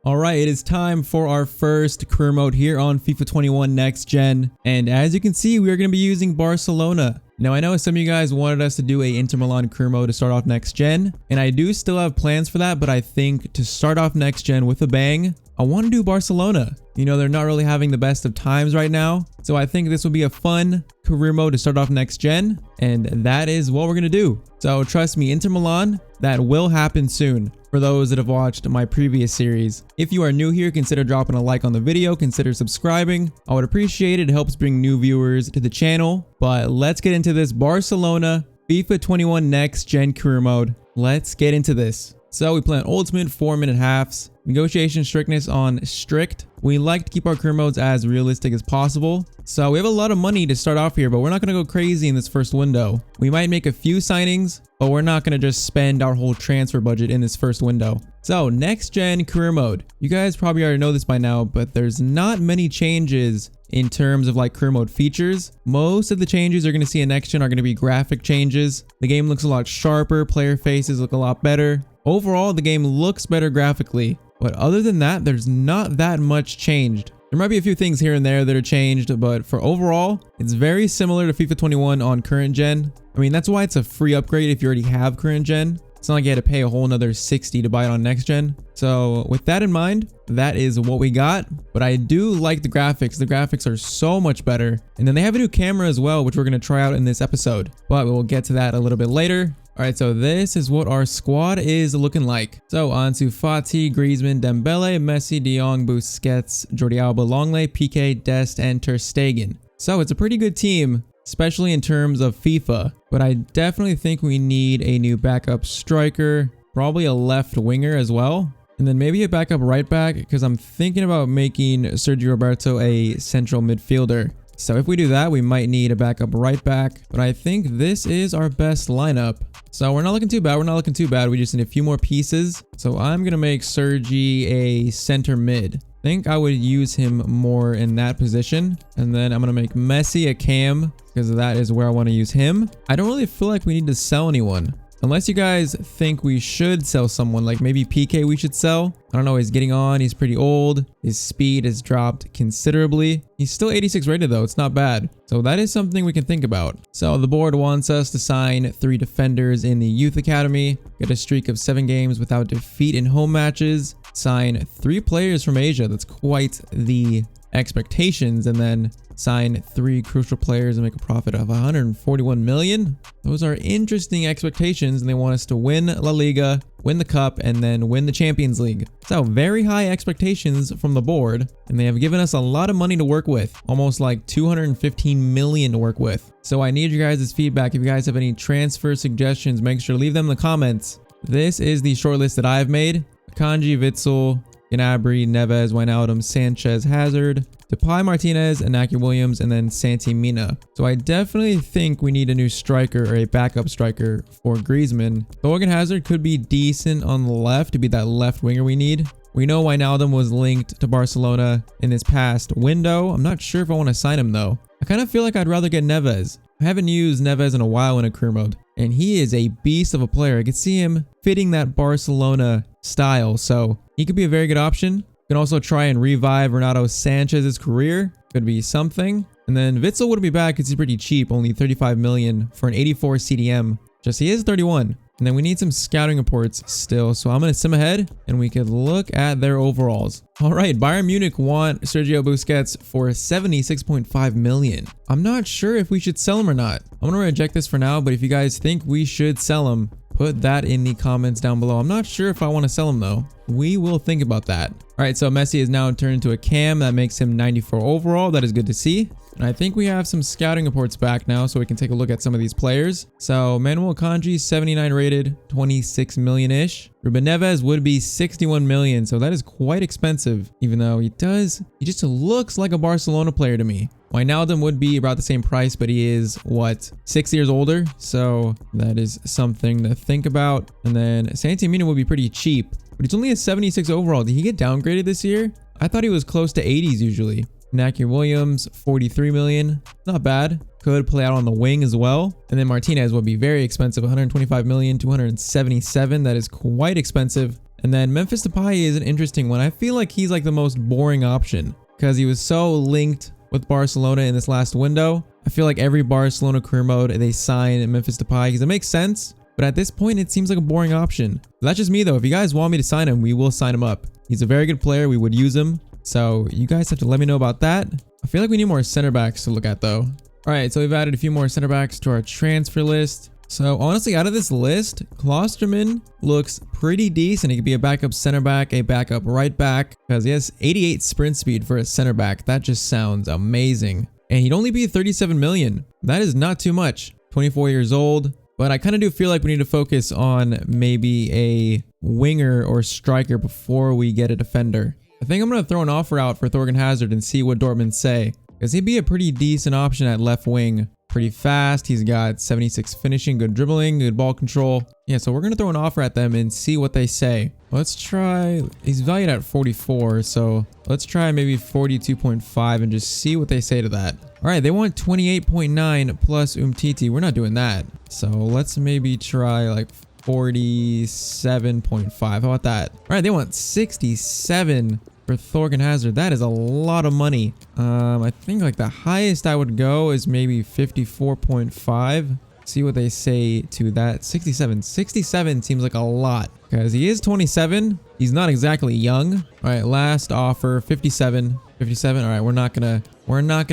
All right, it is time for our first career mode here on FIFA 21 Next Gen. And as you can see, we are going to be using Barcelona. Now, I know some of you guys wanted us to do a Inter Milan career mode to start off Next Gen, and I do still have plans for that, but I think to start off Next Gen with a bang, I want to do Barcelona. You know, they're not really having the best of times right now, so I think this will be a fun career mode to start off Next Gen, and that is what we're going to do. So trust me, Inter Milan, that will happen soon. For those that have watched my previous series. If you are new here, consider dropping a like on the video, consider subscribing. I would appreciate it. It helps bring new viewers to the channel. But let's get into this Barcelona FIFA 21 Next Gen career mode. Let's get into this. So we play on Ultimate 4-minute halves. Negotiation strictness on strict. We like to keep our career modes as realistic as possible. So we have a lot of money to start off here, but we're not going to go crazy in this first window. We might make a few signings, but we're not going to just spend our whole transfer budget in this first window. So next gen career mode. You guys probably already know this by now, but there's not many changes in terms of like career mode features. Most of the changes you're going to see in next gen are going to be graphic changes. The game looks a lot sharper. Player faces look a lot better. Overall, the game looks better graphically, but other than that, there's not that much changed. There might be a few things here and there that are changed, but for overall, it's very similar to FIFA 21 on current gen. I mean, that's why it's a free upgrade if you already have current gen. It's not like you had to pay a whole nother 60 to buy it on next gen. So with that in mind, that is what we got. But I do like the graphics. The graphics are so much better. And then they have a new camera as well, which we're going to try out in this episode. But we'll get to that a little bit later. All right, so this is what our squad is looking like. So Ansu Fati, Griezmann, Dembele, Messi, De Jong, Busquets, Jordi Alba, Longley, Piqué, Dest, and Ter Stegen. So it's a pretty good team, especially in terms of FIFA. But I definitely think we need a new backup striker, probably a left winger as well. And then maybe a backup right back, because I'm thinking about making Sergio Roberto a central midfielder. So if we do that, we might need a backup right back, but I think this is our best lineup. So we're not looking too bad. We're not looking too bad. We just need a few more pieces. So I'm going to make Sergi a center mid. I think I would use him more in that position. And then I'm going to make Messi a cam because that is where I want to use him. I don't really feel like we need to sell anyone. Unless you guys think we should sell someone, like maybe PK we should sell. I don't know, he's getting on, he's pretty old. His speed has dropped considerably. He's still 86 rated though, it's not bad. So that is something we can think about. So the board wants us to sign 3 defenders in the youth academy, get a streak of 7 games without defeat in home matches, sign 3 players from Asia. That's quite the expectations, and then sign 3 crucial players and make a profit of 141 million. Those are interesting expectations, and they want us to win La Liga, win the cup, and then win the Champions League. So very high expectations from the board, and they have given us a lot of money to work with, almost like 215 million to work with. So I need your guys' feedback. If you guys have any transfer suggestions, make sure to leave them in the comments. This is the shortlist that I've made. Akanji, Witsel, Gnabry, Neves, Wijnaldum, Sanchez, Hazard, Depay, Martinez, Inaki Williams, and then Santi Mina. So I definitely think we need a new striker or a backup striker for Griezmann. Thorgan Hazard could be decent on the left to be that left winger we need. We know Wijnaldum was linked to Barcelona in this past window. I'm not sure if I want to sign him though. I kind of feel like I'd rather get Neves. I haven't used Neves in a while in a career mode, and he is a beast of a player. I could see him fitting that Barcelona style, so he could be a very good option. You can also try and revive Renato Sanchez's career. Could be something. And then Witsel wouldn't be bad because he's pretty cheap, only 35 million for an 84 CDM. Just he is 31. And then we need some scouting reports still. So I'm going to sim ahead and we could look at their overalls. All right, Bayern Munich want Sergio Busquets for 76.5 million. I'm not sure if we should sell him or not. I'm going to reject this for now, but if you guys think we should sell him, put that in the comments down below. I'm not sure if I want to sell him though. We will think about that. All right, so Messi is now turned into a cam. That makes him 94 overall. That is good to see. And I think we have some scouting reports back now, so we can take a look at some of these players. So Manuel Akanji, 79 rated, 26 million-ish. Ruben Neves would be 61 million, so that is quite expensive, even though he just looks like a Barcelona player to me. Wijnaldum would be about the same price, but he is, what, 6 years older? So that is something to think about. And then Santi Mina would be pretty cheap, but he's only a 76 overall. Did he get downgraded this year? I thought he was close to 80s usually. Inaki Williams, 43 million. Not bad. Could play out on the wing as well. And then Martinez would be very expensive, 125 million, 277. That is quite expensive. And then Memphis Depay is an interesting one. I feel like he's like the most boring option because he was so linked with Barcelona in this last window. I feel like every Barcelona career mode they sign Memphis Depay because it makes sense. But at this point, it seems like a boring option. That's just me though. If you guys want me to sign him, we will sign him up. He's a very good player. We would use him. So you guys have to let me know about that. I feel like we need more center backs to look at though. All right, so we've added a few more center backs to our transfer list. So honestly, out of this list, Klosterman looks pretty decent. He could be a backup center back, a backup right back, because he has 88 sprint speed for a center back. That just sounds amazing. And he'd only be 37 million. That is not too much. 24 years old. But I kind of do feel like we need to focus on maybe a winger or striker before we get a defender. I think I'm going to throw an offer out for Thorgan Hazard and see what Dortmund say. Because he'd be a pretty decent option at left wing. Pretty fast. He's got 76 finishing, good dribbling, good ball control. Yeah, so we're going to throw an offer at them and see what they say. Let's try, he's valued at 44, so let's try maybe 42.5 and just see what they say to that. All right, they want 28.9 plus Umtiti. We're not doing that. So let's maybe try like 47.5. How about that? All right, they want 67 for Thorgan Hazard. That is a lot of money. I think like the highest I would go is maybe 54.5. See what they say to that. 67 seems like a lot because he is 27. He's not exactly young. All right, last offer 57. All right, we're not gonna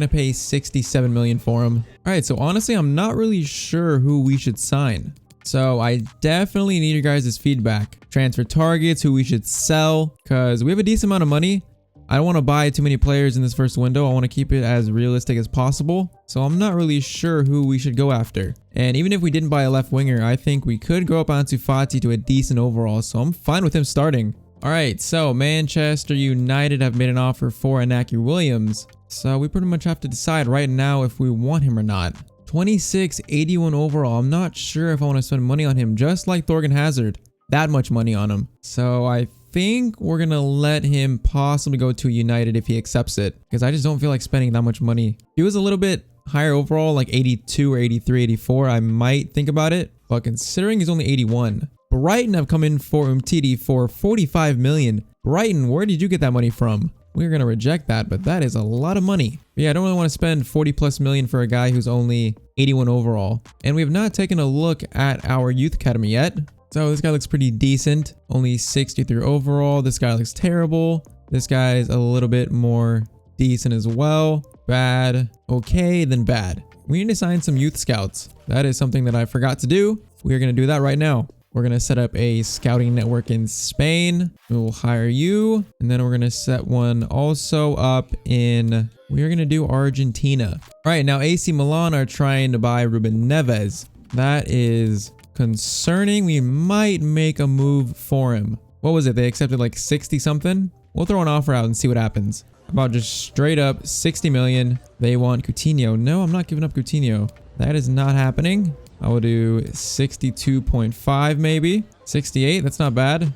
pay 67 million for him. All right, so honestly, I'm not really sure who we should sign. So I definitely need your guys' feedback. Transfer targets, who we should sell, because we have a decent amount of money. I don't want to buy too many players in this first window. I want to keep it as realistic as possible. So I'm not really sure who we should go after. And even if we didn't buy a left winger, I think we could go up onto Fati to a decent overall. So I'm fine with him starting. All right, so Manchester United have made an offer for Inaki Williams. So we pretty much have to decide right now if we want him or not. 26, 81 overall. I'm not sure if I want to spend money on him, just like Thorgan Hazard. That much money on him. So I think we're going to let him possibly go to United if he accepts it, because I just don't feel like spending that much money. If he was a little bit higher overall, like 82 or 83, 84, I might think about it. But considering he's only 81, Brighton have come in for Umtiti for 45 million. Brighton, where did you get that money from? We're going to reject that, but that is a lot of money. But yeah, I don't really want to spend 40 plus million for a guy who's only 81 overall. And we have not taken a look at our youth academy yet. So this guy looks pretty decent. Only 63 overall. This guy looks terrible. This guy is a little bit more decent as well. Bad. Okay, then bad. We need to sign some youth scouts. That is something that I forgot to do. We are going to do that right now. We're going to set up a scouting network in Spain. We will hire you. And then we're going to set one also up in, we are going to do Argentina. All right, now AC Milan are trying to buy Ruben Neves. That is concerning. We might make a move for him. What was it? They accepted like 60 something. We'll throw an offer out and see what happens. About just straight up 60 million. They want Coutinho. No, I'm not giving up Coutinho. That is not happening. I will do 62.5 maybe. 68, that's not bad.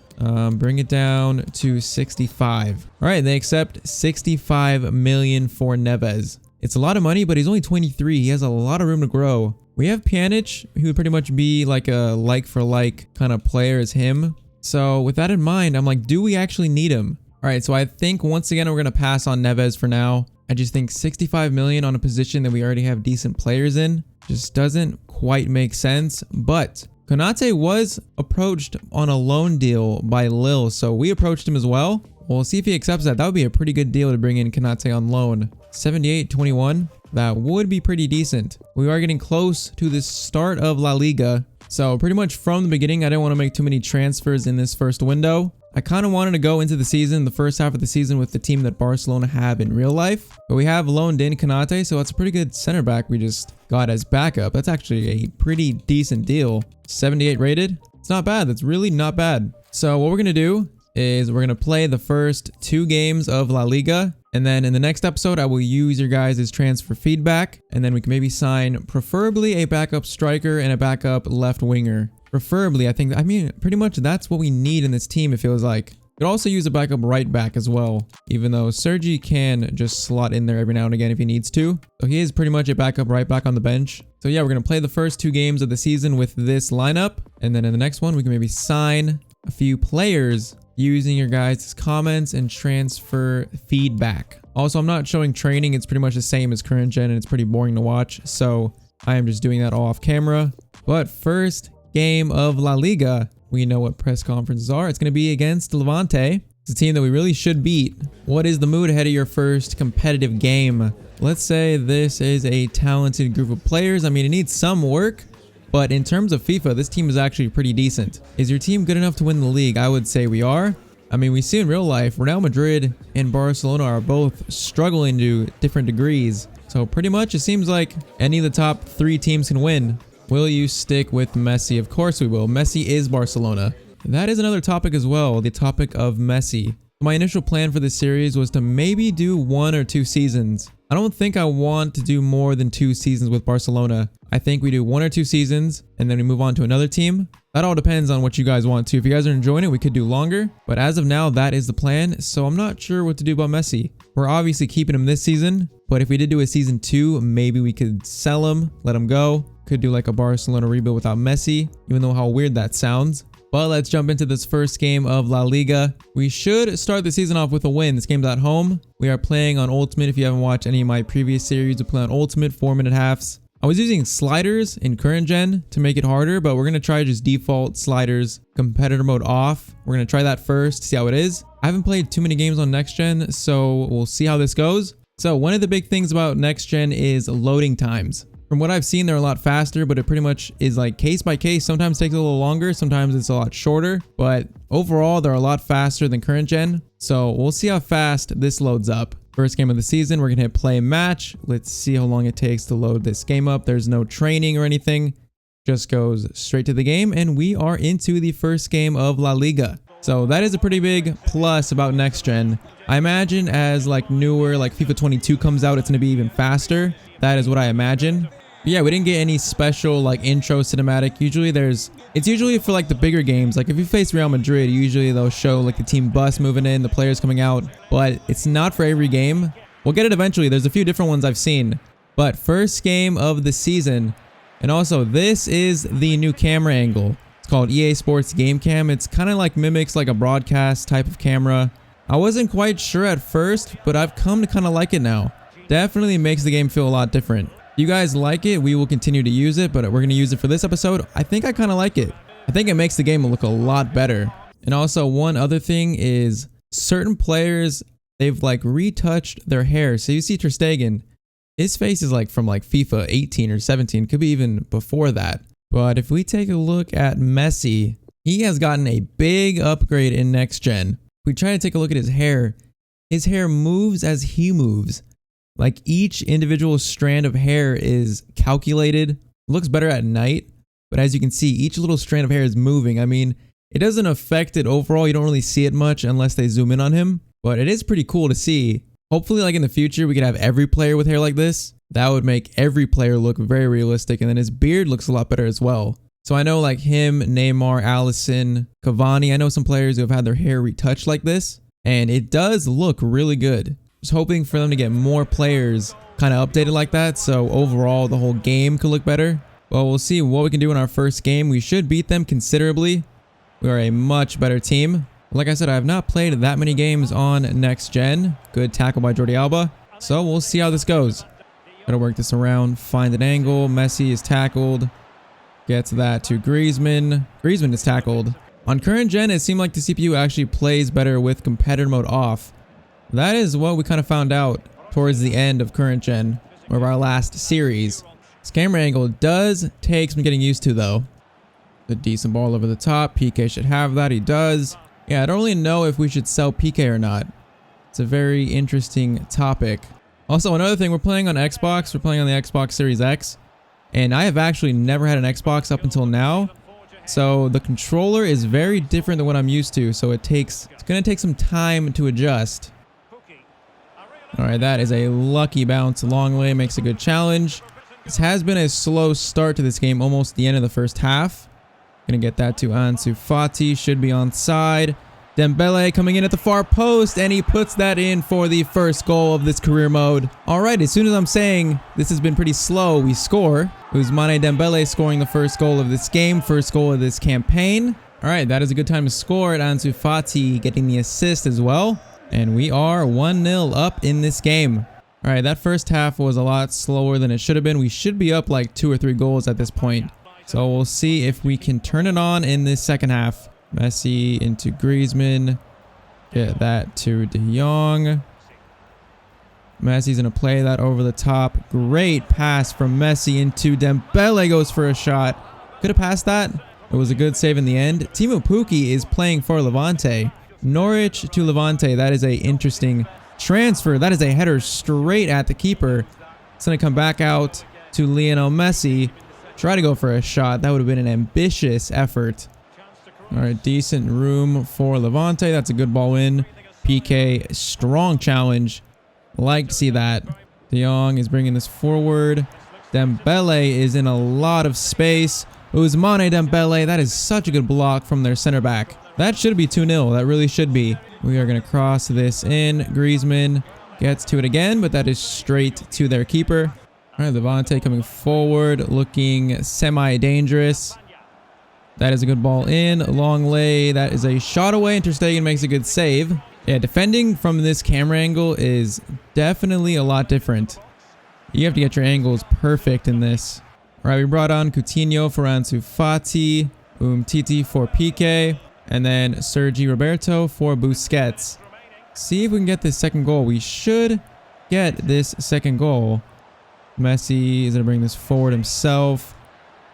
Bring it down to 65. All right, they accept 65 million for Neves. It's a lot of money, but he's only 23. He has a lot of room to grow. We have Pjanic, who would pretty much be like a like for like kind of player as him. So with that in mind, I'm like, do we actually need him? All right, so I think once again, we're going to pass on Neves for now. I just think 65 million on a position that we already have decent players in just doesn't quite make sense. But Konate was approached on a loan deal by Lille, so we approached him as well. We'll see if he accepts that. That would be a pretty good deal to bring in Konate on loan. 78-21. That would be pretty decent. We are getting close to the start of La Liga. So pretty much from the beginning, I didn't want to make too many transfers in this first window. I kind of wanted to go into the season, the first half of the season, with the team that Barcelona have in real life. But we have loaned in Konate, so that's a pretty good center back we just got as backup. That's actually a pretty decent deal. 78 rated. It's not bad. That's really not bad. So what we're going to do is we're going to play the first 2 games of La Liga. And then in the next episode, I will use your guys' transfer feedback. And then we can maybe sign preferably a backup striker and a backup left winger. Preferably, I mean, pretty much that's what we need in this team, it feels like. We could also use a backup right back as well, even though Sergi can just slot in there every now and again if he needs to. So he is pretty much a backup right back on the bench. So yeah, we're going to play the first 2 games of the season with this lineup. And then in the next one, we can maybe sign a few players using your guys' comments and transfer feedback. Also, I'm not showing training. It's pretty much the same as current gen and it's pretty boring to watch. So I am just doing that all off camera. But first game of La Liga, we know what press conferences are. It's going to be against Levante. It's a team that we really should beat. What is the mood ahead of your first competitive game? Let's say this is a talented group of players. I mean, it needs some work, but in terms of FIFA, this team is actually pretty decent. Is your team good enough to win the league? I would say we are. I mean, we see in real life, Real Madrid and Barcelona are both struggling to different degrees. So pretty much it seems like any of the top 3 teams can win. Will you stick with Messi? Of course we will. Messi is Barcelona. That is another topic as well, the topic of Messi. My initial plan for this series was to maybe do 1 or 2 seasons. I don't think I want to do more than 2 seasons with Barcelona. I think we do 1 or 2 seasons and then we move on to another team. That all depends on what you guys want to. If you guys are enjoying it, we could do longer. But as of now, that is the plan. So I'm not sure what to do about Messi. We're obviously keeping him this season. But if we did do a season 2, maybe we could sell him, let him go. Could do like a Barcelona rebuild without Messi, even though how weird that sounds. But let's jump into this first game of La Liga. We should start the season off with a win. This game's at home. We are playing on Ultimate. If you haven't watched any of my previous series, we play on Ultimate 4-minute halves. I was using sliders in current gen to make it harder, but we're going to try just default sliders, competitor mode off. We're going to try that first, see how it is. I haven't played too many games on next gen, so we'll see how this goes. So one of the big things about next gen is loading times. From what I've seen, they're a lot faster, but it pretty much is like case by case. Sometimes it takes a little longer, sometimes it's a lot shorter, but overall they're a lot faster than current gen. So we'll see how fast this loads up. First game of the season, we're gonna hit play match. Let's see how long it takes to load this game up. There's no training or anything, just goes straight to the game, and we are into the first game of La Liga. So that is a pretty big plus about next gen. I imagine as like newer, like FIFA 22 comes out, it's gonna be even faster. That is what I imagine. But yeah, we didn't get any special like intro cinematic. Usually it's usually for like the bigger games. Like if you face Real Madrid, usually they'll show like the team bus moving in, the players coming out, but it's not for every game. We'll get it eventually. There's a few different ones I've seen. But first game of the season. And also this is the new camera angle. It's called EA Sports Game Cam. It's kind of like mimics like a broadcast type of camera. I wasn't quite sure at first, but I've come to kind of like it now. Definitely makes the game feel a lot different. If you guys like it, we will continue to use it, but we're going to use it for this episode. I think I kind of like it. I think it makes the game look a lot better. And also one other thing is certain players, they've like retouched their hair. So you see Ter Stegen, his face is like from like FIFA 18 or 17, could be even before that. But if we take a look at Messi, he has gotten a big upgrade in next gen. If we try to take a look at his hair moves as he moves. Like each individual strand of hair is calculated, looks better at night, but as you can see, each little strand of hair is moving. I mean, it doesn't affect it overall. You don't really see it much unless they zoom in on him, but it is pretty cool to see. Hopefully like in the future, we could have every player with hair like this. That would make every player look very realistic. And then his beard looks a lot better as well. So I know like him, Neymar, Alisson, Cavani, I know some players who have had their hair retouched like this, and it does look really good. Just hoping for them to get more players kind of updated like that, so overall the whole game could look better. Well, we'll see what we can do in our first game. We should beat them considerably. We are a much better team. Like I said, I have not played that many games on next gen. Good tackle by Jordi Alba. So we'll see how this goes. Gotta work this around, find an angle. Messi is tackled. Gets that to Griezmann. Griezmann is tackled. On current gen, it seemed like the CPU actually plays better with competitor mode off. That is what we kind of found out towards the end of current gen, or of our last series. This camera angle does take some getting used to though. The decent ball over the top. PK should have that. He does. Yeah, I don't really know if we should sell PK or not. It's a very interesting topic. Also, another thing, we're playing on Xbox. We're playing on the Xbox Series X. And I have actually never had an Xbox up until now. So the controller is very different than what I'm used to. So it's going to take some time to adjust. All right, that is a lucky bounce. Long way makes a good challenge. This has been a slow start to this game, almost the end of the first half. Gonna get that to Ansu Fati, should be onside. Dembele coming in at the far post, and he puts that in for the first goal of this career mode. All right, as soon as I'm saying this has been pretty slow, we score. Ousmane Dembele scoring the first goal of this game, first goal of this campaign. All right, that is a good time to score it. Ansu Fati getting the assist as well. And we are 1-0 up in this game. All right, that first half was a lot slower than it should have been. We should be up like 2 or 3 goals at this point. So we'll see if we can turn it on in this second half. Messi into Griezmann. Get that to De Jong. Messi's going to play that over the top. Great pass from Messi into Dembele. Goes for a shot. Could have passed that. It was a good save in the end. Timo Pukki is playing for Levante. Norwich to Levante. That is a interesting transfer. That is a header straight at the keeper. It's going to come back out to Lionel Messi. Try to go for a shot. That would have been an ambitious effort. All right, decent room for Levante. That's a good ball in. PK, strong challenge. Like to see that. De Jong is bringing this forward. Dembele is in a lot of space. Ousmane Dembele. That is such a good block from their center back. That should be 2-0. That really should be. We are going to cross this in. Griezmann gets to it again, but that is straight to their keeper. All right, Levante coming forward, looking semi-dangerous. That is a good ball in. Long lay. That is a shot away. Ter Stegen makes a good save. Yeah, defending from this camera angle is definitely a lot different. You have to get your angles perfect in this. All right, we brought on Coutinho for Ansu Fati, Titi for PK, and then Sergi Roberto for Busquets. See if we can get this second goal. We should get this second goal. Messi is going to bring this forward himself.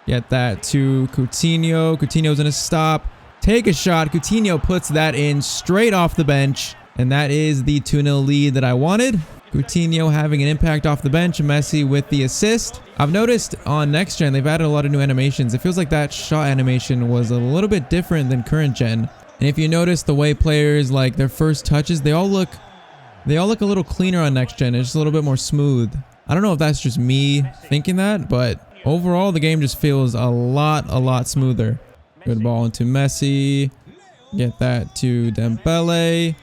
Get that to Coutinho. Coutinho's going to stop. Take a shot. Coutinho puts that in straight off the bench. And that is the 2-0 lead that I wanted. Coutinho having an impact off the bench. Messi with the assist. I've noticed on next gen, they've added a lot of new animations. It feels like that shot animation was a little bit different than current gen. And if you notice the way players, like their first touches, they all look a little cleaner on next gen. It's just a little bit more smooth. I don't know if that's just me thinking that, but overall the game just feels a lot smoother. Good ball into Messi. Get that to Dembele.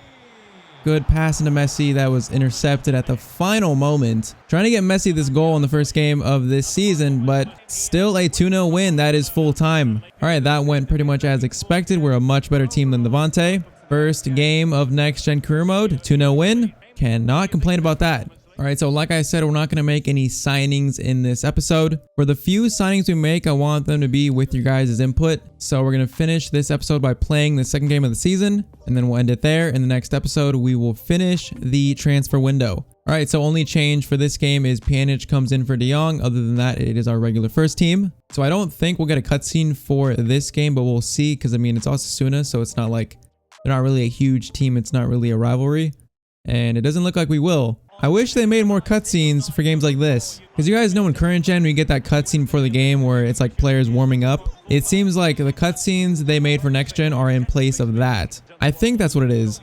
Good pass into Messi. That was intercepted at the final moment. Trying to get Messi this goal in the first game of this season, but still a 2-0 win. That is full time. All right, that went pretty much as expected. We're a much better team than Levante. First game of next gen career mode. 2-0 win. Cannot complain about that. All right, so like I said, we're not going to make any signings in this episode. For the few signings we make, I want them to be with your guys' input. So we're going to finish this episode by playing the second game of the season, and then we'll end it there. In the next episode, we will finish the transfer window. All right, so only change for this game is Pjanic comes in for De Jong. Other than that, it is our regular first team. So I don't think we'll get a cutscene for this game, but we'll see, because I mean, it's Osasuna, so it's not like they're not really a huge team. It's not really a rivalry, and it doesn't look like we will. I wish they made more cutscenes for games like this. Because you guys know in current gen, we get that cutscene before the game where it's like players warming up. It seems like the cutscenes they made for next gen are in place of that. I think that's what it is.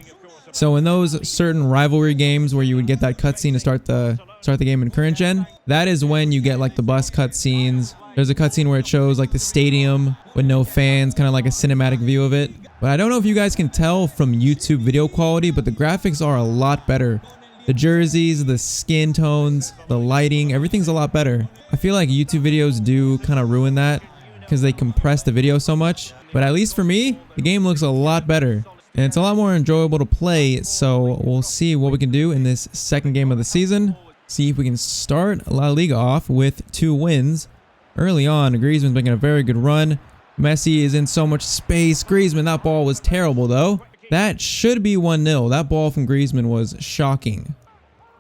So in those certain rivalry games where you would get that cutscene to start the game in current gen, that is when you get like the bus cutscenes. There's a cutscene where it shows like the stadium with no fans, kind of like a cinematic view of it. But I don't know if you guys can tell from YouTube video quality, but the graphics are a lot better. The jerseys, the skin tones, the lighting, everything's a lot better. I feel like YouTube videos do kind of ruin that because they compress the video so much. But at least for me, the game looks a lot better. And it's a lot more enjoyable to play. So we'll see what we can do in this second game of the season. See if we can start La Liga off with 2 wins. Early on, Griezmann's making a very good run. Messi is in so much space. Griezmann, that ball was terrible though. That should be 1-0. That ball from Griezmann was shocking.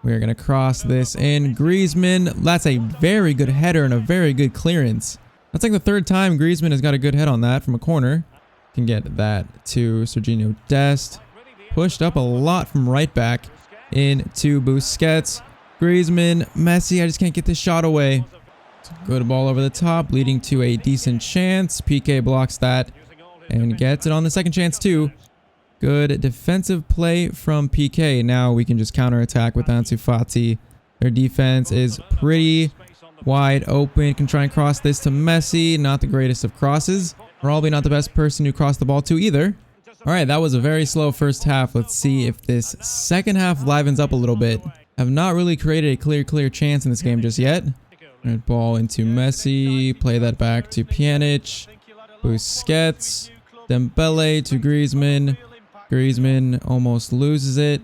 We're going to cross this in. Griezmann, that's a very good header and a very good clearance. That's like the 3rd time Griezmann has got a good head on that from a corner. Can get that to Serginho Dest. Pushed up a lot from right back into Busquets. Griezmann, Messi, I just can't get this shot away. It's a good ball over the top, leading to a decent chance. PK blocks that and gets it on the second chance too. Good defensive play from PK. Now we can just counterattack with Ansu Fati. Their defense is pretty wide open. Can try and cross this to Messi. Not the greatest of crosses. Probably not the best person who crossed the ball to either. All right, that was a very slow first half. Let's see if this second half livens up a little bit. Have not really created a clear chance in this game just yet. Right, ball into Messi. Play that back to Pjanic. Busquets. Dembele to Griezmann. Griezmann almost loses it.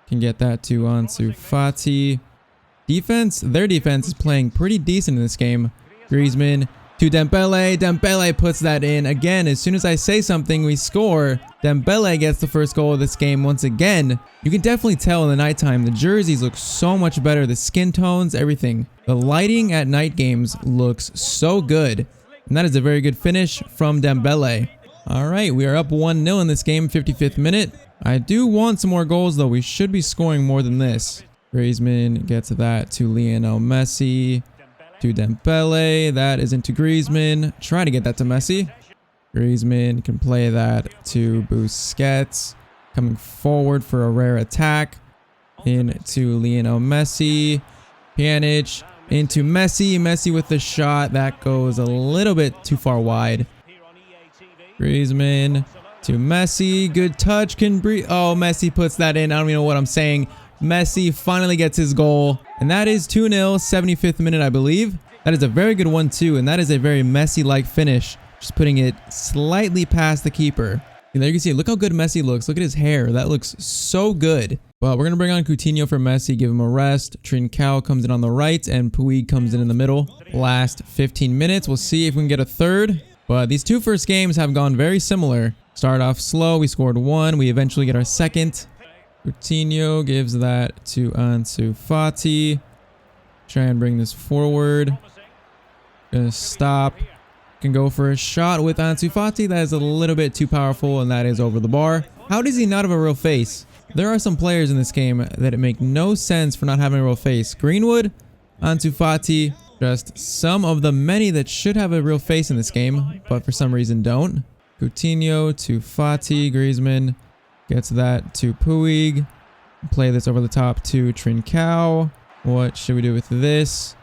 Can get that to Ansu Fati. Defense, their defense is playing pretty decent in this game. Griezmann to Dembele. Dembele puts that in. Again, as soon as I say something, we score. Dembele gets the first goal of this game once again. You can definitely tell in the nighttime, the jerseys look so much better. The skin tones, everything. The lighting at night games looks so good. And that is a very good finish from Dembele. All right, we are up 1-0 in this game, 55th minute. I do want some more goals, though. We should be scoring more than this. Griezmann gets that to Lionel Messi. To Dembele. That is into Griezmann. Try to get that to Messi. Griezmann can play that to Busquets. Coming forward for a rare attack. Into Lionel Messi. Pjanic. Into Messi. Messi with the shot. That goes a little bit too far wide. Griezmann to Messi. Good touch. Can breathe. Oh, Messi puts that in. I don't even know what I'm saying. Messi finally gets his goal. And that is 2-0, 75th minute, I believe. That is a very good one, too. And that is a very Messi-like finish. Just putting it slightly past the keeper. And there you can see, look how good Messi looks. Look at his hair. That looks so good. Well, we're going to bring on Coutinho for Messi, give him a rest. Trincao comes in on the right, and Puig comes in the middle. Last 15 minutes. We'll see if we can get a third. But these two first games have gone very similar. Started off slow. We scored one. We eventually get our second. Coutinho gives that to Ansu Fati. Try and bring this forward. Gonna stop. Can go for a shot with Ansu Fati. That is a little bit too powerful, and that is over the bar. How does he not have a real face? There are some players in this game that it make no sense for not having a real face. Greenwood, Ansu Fati, just some of the many that should have a real face in this game, but for some reason don't. Coutinho to Fati. Griezmann gets that to Puig. Play this over the top to Trincao. What should we do with this?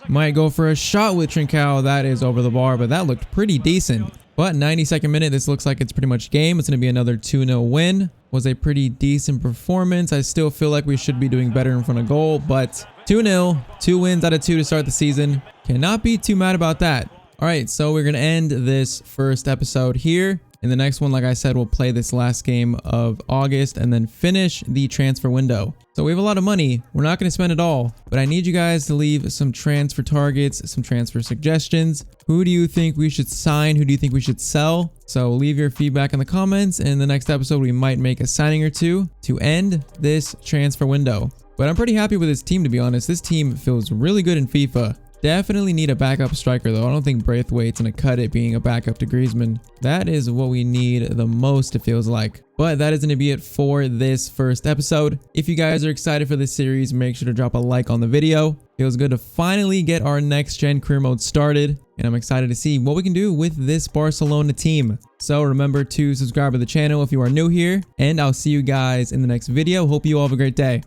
Might go for a shot with Trincao. That is over the bar, but that looked pretty decent. But 92nd minute, this looks like it's pretty much game. It's going to be another 2-0 win. Was a pretty decent performance. I still feel like we should be doing better in front of goal, but 2-0, 2 wins out of 2 to start the season. Cannot be too mad about that. All right, so we're going to end this first episode here. In the next one, like I said, we'll play this last game of August and then finish the transfer window. So we have a lot of money. We're not going to spend it all, but I need you guys to leave some transfer targets, some transfer suggestions. Who do you think we should sign? Who do you think we should sell? So leave your feedback in the comments. And in the next episode, we might make a signing or two to end this transfer window. But I'm pretty happy with this team, to be honest. This team feels really good in FIFA. Definitely need a backup striker, though. I don't think Braithwaite's going to cut it being a backup to Griezmann. That is what we need the most, it feels like. But that is going to be it for this first episode. If you guys are excited for this series, make sure to drop a like on the video. It was good to finally get our next gen career mode started. And I'm excited to see what we can do with this Barcelona team. So remember to subscribe to the channel if you are new here. And I'll see you guys in the next video. Hope you all have a great day.